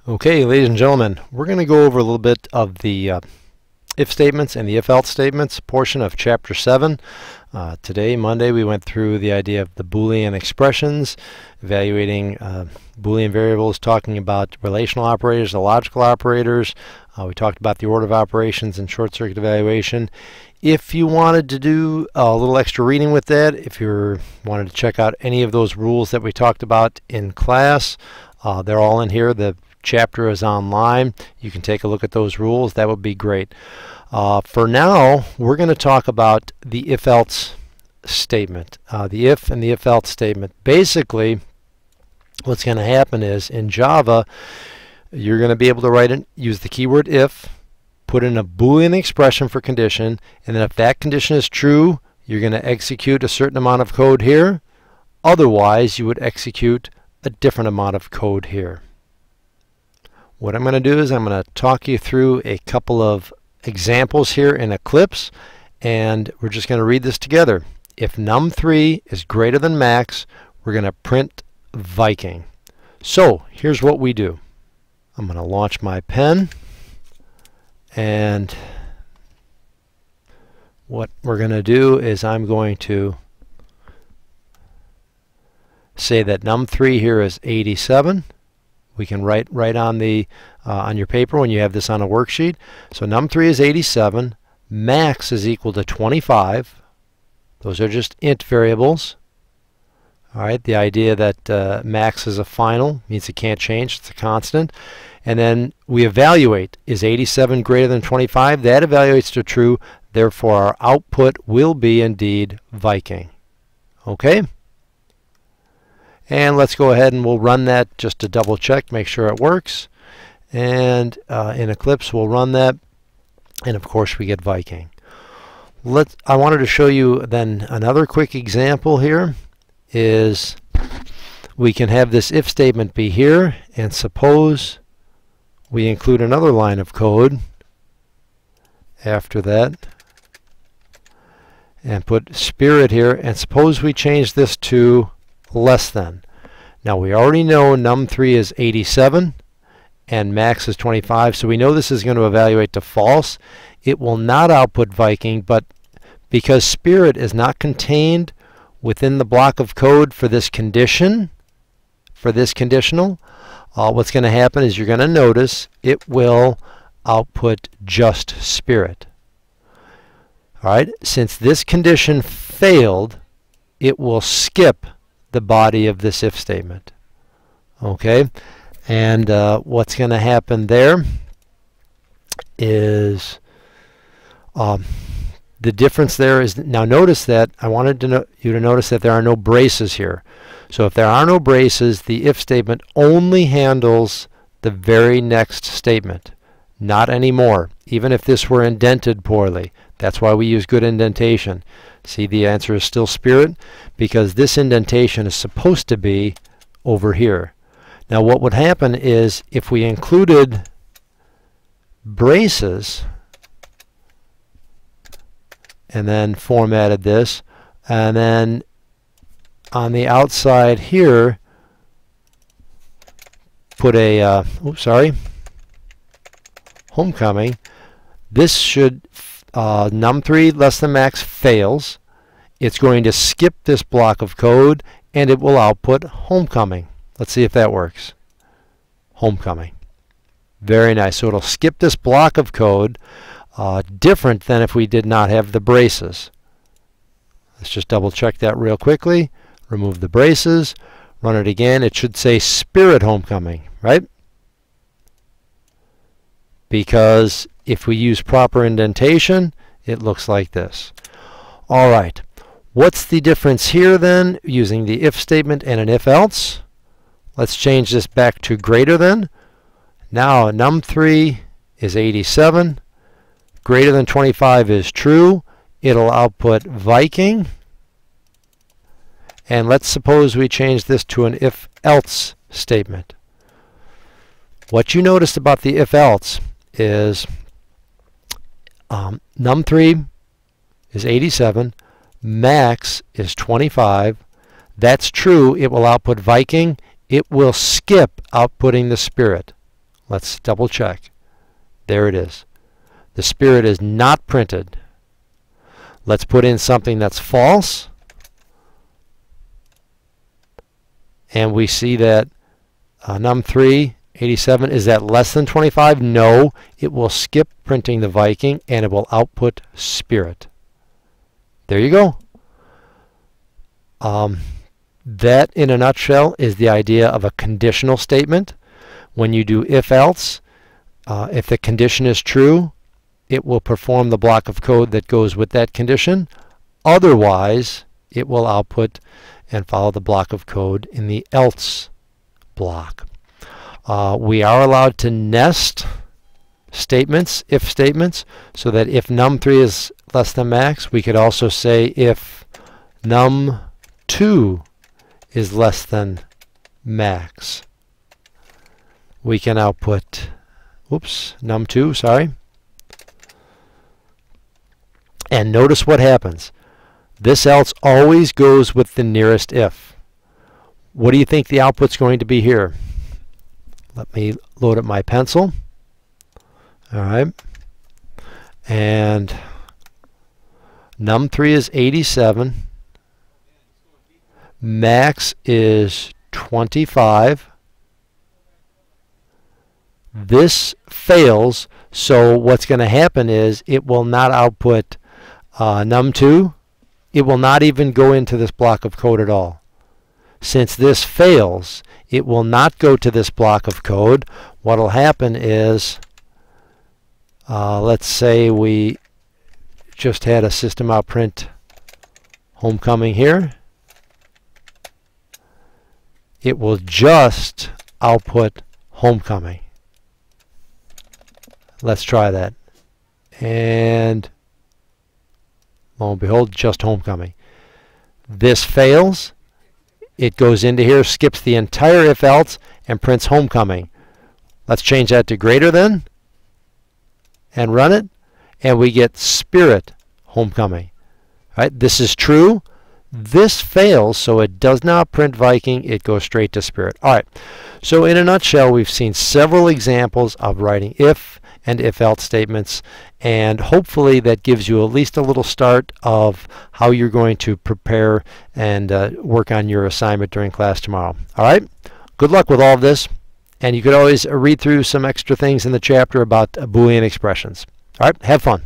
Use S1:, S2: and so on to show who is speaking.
S1: Okay, ladies and gentlemen, we're going to go over a little bit of the if statements and the if-else statements portion of Chapter 7. Today, Monday, we went through the idea of the Boolean expressions, evaluating Boolean variables, talking about relational operators, the logical operators. We talked about the order of operations and short-circuit evaluation. If you wanted to do a little extra reading with that, if you wanted to check out any of those rules that we talked about in class, they're all in here. The chapter is online. You can take a look at those rules. That would be great. For now, we're going to talk about the if-else statement. The if and the if-else statement. Basically, what's going to happen is in Java, you're going to be able to use the keyword if, put in a Boolean expression for condition, and then if that condition is true, you're going to execute a certain amount of code here. Otherwise, you would execute a different amount of code here. What I'm going to do is I'm going to talk you through a couple of examples here in Eclipse, and we're just going to read this together. If num3 is greater than max, we're going to print Viking. So here's what we do. I'm going to launch my pen, and what we're going to do is I'm going to say that num3 here is 87. We can write right on the on your paper when you have this on a worksheet. So num3 is 87. Max is equal to 25. Those are just int variables. All right. The idea that max is a final means it can't change. It's a constant. And then we evaluate. Is 87 greater than 25? That evaluates to true. Therefore, our output will be indeed Viking. Okay. And let's go ahead and we'll run that just to double check, make sure it works. And in Eclipse, we'll run that. And of course, we get Viking. I wanted to show you then another quick example here is we can have this if statement be here, and suppose we include another line of code after that and put spirit here, and suppose we change this to less than. Now we already know num3 is 87 and max is 25, so we know this is going to evaluate to false. It will not output Viking, but because spirit is not contained within the block of code for this condition, for this conditional, what's going to happen is you're going to notice it will output just spirit. Alright, since this condition failed, it will skip the body of this if statement. Okay, and what's going to happen there is the difference there is, now notice that I wanted you to notice that there are no braces here. So if there are no braces, the if statement only handles the very next statement, not anymore, even if this were indented poorly. That's why we use good indentation. See, the answer is still spirit because this indentation is supposed to be over here. Now what would happen is if we included braces and then formatted this, and then on the outside here put a homecoming, this should num3 less than max fails. It's going to skip this block of code and it will output homecoming. Let's see if that works. Homecoming. Very nice. So it'll skip this block of code, different than if we did not have the braces. Let's just double check that real quickly. Remove the braces. Run it again. It should say spirit homecoming, right? Because if we use proper indentation, it looks like this. All right. What's the difference here then using the if statement and an if else? Let's change this back to greater than. Now num3 is 87. Greater than 25 is true. It'll output Viking. And let's suppose we change this to an if else statement. What you noticed about the if else is num3 is 87, max is 25. That's true. It will output Viking. It will skip outputting the spirit. Let's double check. There it is. The spirit is not printed. Let's put in something that's false. And we see that num3, 87, is that less than 25? No. It will skip printing the Viking and it will output spirit. There you go. That, in a nutshell, is the idea of a conditional statement. When you do if-else, if the condition is true, it will perform the block of code that goes with that condition. Otherwise, it will output and follow the block of code in the else block. We are allowed to nest statements, if statements, so that if num3 is less than max, we could also say if num2 is less than max. We can output, num2, sorry. And notice what happens. This else always goes with the nearest if. What do you think the output's going to be here? Let me load up my pencil. All right. And num3 is 87. Max is 25. This fails, so what's going to happen is it will not output num2. It will not even go into this block of code at all. Since this fails, it will not go to this block of code. What will happen is, let's say we just had a system out print homecoming here. It will just output homecoming. Let's try that. And lo and behold, just homecoming. This fails. It goes into here, skips the entire if-else, and prints homecoming. Let's change that to greater than and run it, and we get spirit homecoming. All right, this is true. This fails, so it does not print Viking. It goes straight to spirit. All right, so in a nutshell, we've seen several examples of writing if and if-else statements, and hopefully that gives you at least a little start of how you're going to prepare and work on your assignment during class tomorrow. All right, good luck with all of this, and you could always read through some extra things in the chapter about Boolean expressions. All right, have fun.